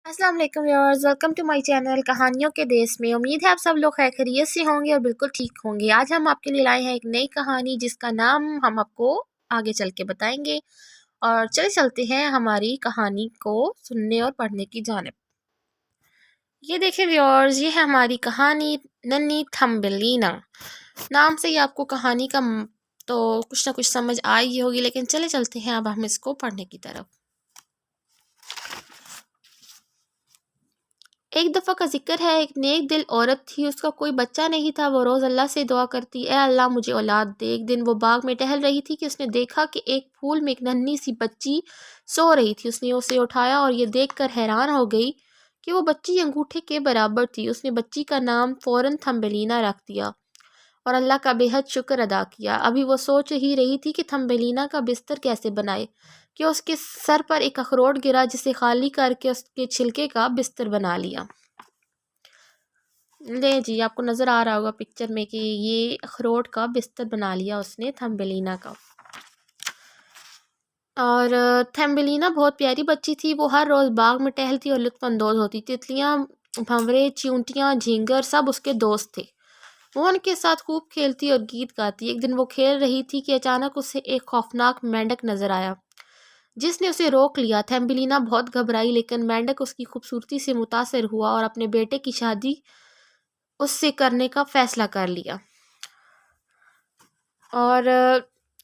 अस्सलाम वालेकुम viewers, welcome to my channel कहानियों के देश में। उम्मीद है आप सब लोग खैरियत से होंगे और बिल्कुल ठीक होंगे। आज हम आपके लिए लाए हैं एक नई कहानी जिसका नाम हम आपको आगे चल के बताएंगे। और चलते हैं हमारी कहानी को सुनने और पढ़ने की जानिब। ये देखें व्यूअर्स, ये है हमारी कहानी नन्ही थम्बेलिना। नाम से ही आपको कहानी का तो कुछ ना कुछ समझ आई होगी, लेकिन चलते हैं अब हम इसको पढ़ने की तरफ। एक दफ़ा का जिक्र है, एक नेक दिल औरत थी, उसका कोई बच्चा नहीं था। वो रोज़ अल्लाह से दुआ करती, ए अल्लाह मुझे औलाद दे। एक दिन वो बाग में टहल रही थी कि उसने देखा कि एक फूल में एक नन्ही सी बच्ची सो रही थी। उसने उसे उठाया और ये देखकर हैरान हो गई कि वो बच्ची अंगूठे के बराबर थी। उसने बच्ची का नाम फ़ौरन थम्बेलिना रख दिया और अल्लाह का बेहद शुक्र अदा किया। अभी वो सोच ही रही थी कि थम्बेलिना का बिस्तर कैसे बनाए कि उसके सर पर एक अखरोट गिरा, जिसे खाली करके उसके छिलके का बिस्तर बना लिया। ले जी, आपको नज़र आ रहा होगा पिक्चर में कि ये अखरोट का बिस्तर बना लिया उसने थम्बेलिना का। और थम्बेलिना बहुत प्यारी बच्ची थी। वो हर रोज़ बाग में टहलती और लुत्फ़अंदोज़ होती। तितलियाँ, भंवरे, चींटियाँ, झींगर सब उसके दोस्त थे। वो उनके साथ खूब खेलती और गीत गाती। एक दिन वो खेल रही थी कि अचानक उसे एक खौफनाक मेंढक नजर आया, जिसने उसे रोक लिया। थम्बेलिना बहुत घबराई, लेकिन मेंढक उसकी खूबसूरती से मुतासिर हुआ और अपने बेटे की शादी उससे करने का फैसला कर लिया। और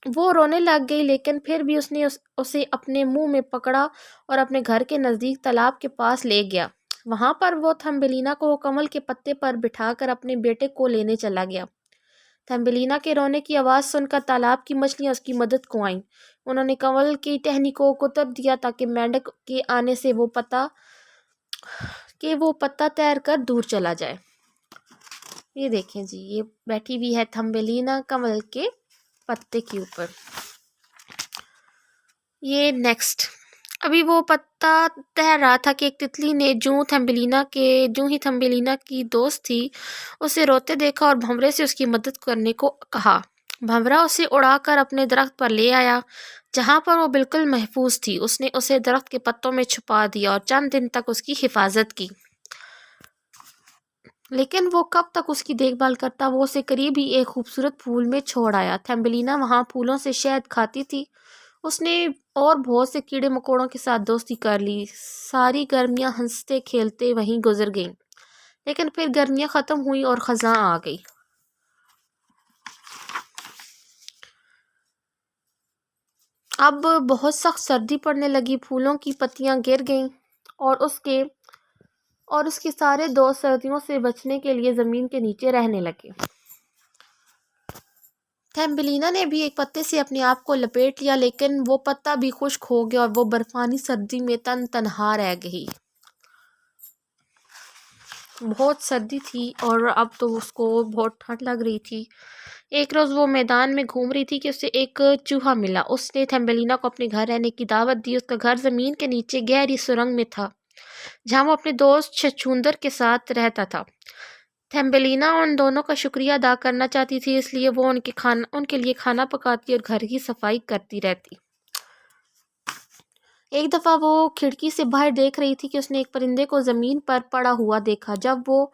वो रोने लग गई, लेकिन फिर भी उसने उसे अपने मुंह में पकड़ा और अपने घर के नज़दीक तालाब के पास ले गया। वहां पर वो थम्बेलिना को कमल के पत्ते पर बिठाकर अपने बेटे को लेने चला गया। थम्बेलिना के रोने की आवाज़ सुनकर तालाब की मछलियाँ उसकी मदद को आईं। उन्होंने कमल की टहनी को कुतर दिया ताकि मेंढक के आने से वो पत्ता तैर कर दूर चला जाए। ये देखें जी, ये बैठी हुई है थम्बेलिना कमल के पत्ते के ऊपर। ये नेक्स्ट, अभी वो पत्ता तैर रहा था कि एक तितली ने जूं ही थम्बेलिना की दोस्त थी उसे रोते देखा और भंवरे से उसकी मदद करने को कहा। भंवरा उसे उड़ाकर अपने दरख्त पर ले आया, जहां पर वो बिल्कुल महफूज थी। उसने उसे दरख्त के पत्तों में छुपा दिया और चंद दिन तक उसकी हिफाजत की। लेकिन वो कब तक उसकी देखभाल करता। वो उसे करीब ही एक खूबसूरत फूल में छोड़ आया। थम्बेलिना वहां फूलों से शहद खाती थी। उसने और बहुत से कीड़े मकोड़ों के साथ दोस्ती कर ली। सारी गर्मियां हंसते खेलते वहीं गुजर गईं। लेकिन फिर गर्मियां ख़त्म हुई और ख़ज़ां आ गई। अब बहुत सख्त सर्दी पड़ने लगी। फूलों की पत्तियां गिर गईं और उसके सारे दोस्त सर्दियों से बचने के लिए ज़मीन के नीचे रहने लगे। थम्बेलिना ने भी एक पत्ते से अपने आप को लपेट लिया, लेकिन वो पत्ता भी खुश्क हो गया और वो बर्फानी सर्दी में तनहा रह गई। बहुत सर्दी थी और अब तो उसको बहुत ठंड लग रही थी। एक रोज़ वो मैदान में घूम रही थी कि उसे एक चूहा मिला। उसने थम्बेलिना को अपने घर रहने की दावत दी। उसका घर ज़मीन के नीचे गहरी सुरंग में था, जहाँ वो अपने दोस्त छछूंदर के साथ रहता था। थम्बेलिना उन दोनों का शुक्रिया अदा करना चाहती थी, इसलिए वो उनके लिए खाना पकाती और घर की सफाई करती रहती। एक दफ़ा वो खिड़की से बाहर देख रही थी कि उसने एक परिंदे को ज़मीन पर पड़ा हुआ देखा। जब वो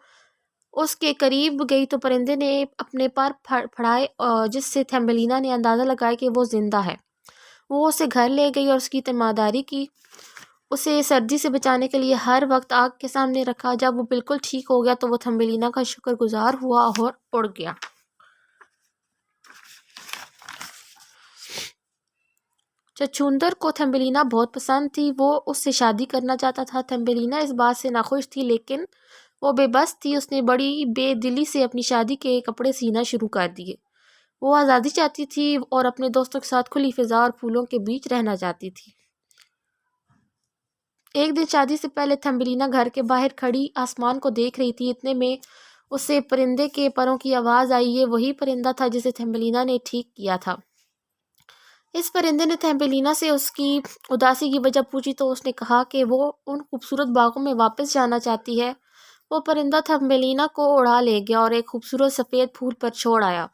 उसके करीब गई तो परिंदे ने अपने पर फड़ाए, जिससे थम्बेलिना ने अंदाज़ा लगाया कि वो ज़िंदा है। वो उसे घर ले गई और उसकी तीमारदारी की। उसे सर्दी से बचाने के लिए हर वक्त आग के सामने रखा। जब वो बिल्कुल ठीक हो गया तो वो थम्बेलिना का शुक्रगुजार हुआ और उड़ गया। छछूंदर को थम्बेलिना बहुत पसंद थी। वो उससे शादी करना चाहता था। थम्बेलिना इस बात से नाखुश थी, लेकिन वो बेबस थी। उसने बड़ी बेदिली से अपनी शादी के कपड़े सीना शुरू कर दिए। वो आज़ादी चाहती थी और अपने दोस्तों के साथ खुली फिजा और फूलों के बीच रहना चाहती थी। एक दिन शादी से पहले थम्बेलिना घर के बाहर खड़ी आसमान को देख रही थी। इतने में उसे परिंदे के परों की आवाज़ आई। ये वही परिंदा था जिसे थम्बेलिना ने ठीक किया था। इस परिंदे ने थम्बेलिना से उसकी उदासी की वजह पूछी तो उसने कहा कि वो उन खूबसूरत बागों में वापस जाना चाहती है। वो परिंदा थम्बेलिना को उड़ा ले गया और एक खूबसूरत सफ़ेद फूल पर छोड़ आया,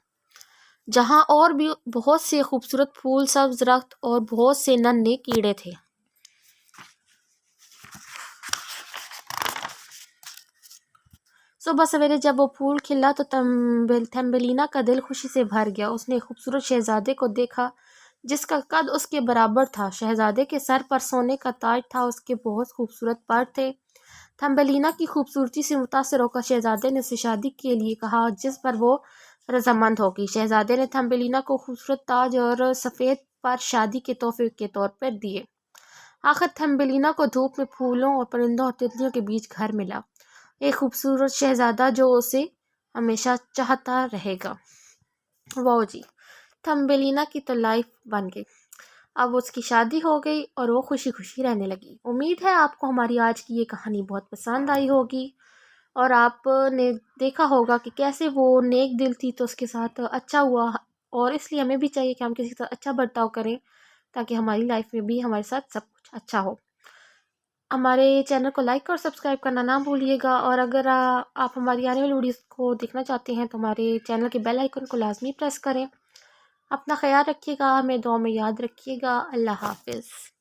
जहाँ और भी बहुत से खूबसूरत फूल, सब्ज दरख्त और बहुत से नन्हे कीड़े थे। صبح سویرے جب وہ پھول کھلا تو تھیمبلینا کا دل خوشی سے بھر گیا۔ اس نے خوبصورت شہزادے کو دیکھا جس کا قد اس کے برابر تھا۔ شہزادے کے سر پر سونے کا تاج تھا، اس کے بہت خوبصورت پر تھے۔ تھیمبلینا کی خوبصورتی سے متاثر ہو کر شہزادے نے اسے شادی کے لیے کہا جس پر وہ رضامند ہوگی۔ شہزادے نے تھیمبلینا کو خوبصورت تاج اور سفید پر شادی کے تحفے کے طور پر دیے۔ آخر تھیمبلینا کو دھوپ میں پھولوں اور پرندوں اور تتلیوں کے بیچ گھر ملا، ایک خوبصورت شہزادہ جو اسے ہمیشہ چاہتا رہے گا۔ واو جی، تھیمبلینا کی تو لائف بن گئی۔ اب اس کی شادی ہو گئی اور وہ خوشی خوشی رہنے لگی۔ امید ہے آپ کو ہماری آج کی یہ کہانی بہت پسند آئی ہوگی اور آپ نے دیکھا ہوگا کہ کیسے وہ نیک دل تھی تو اس کے ساتھ اچھا ہوا، اور اس لیے ہمیں بھی چاہیے کہ ہم کسی کے ساتھ اچھا برتاؤ کریں تاکہ ہماری لائف میں بھی ہمارے ساتھ سب کچھ اچھا ہو۔ ہمارے چینل کو لائک اور سبسکرائب کرنا نہ بھولیے گا، اور اگر آپ ہماری آنے والی ویڈیوز کو دیکھنا چاہتے ہیں تو ہمارے چینل کے بیل آئیکن کو لازمی پریس کریں۔ اپنا خیال رکھیے گا، ہمیں دعا میں یاد رکھیے گا۔ اللہ حافظ۔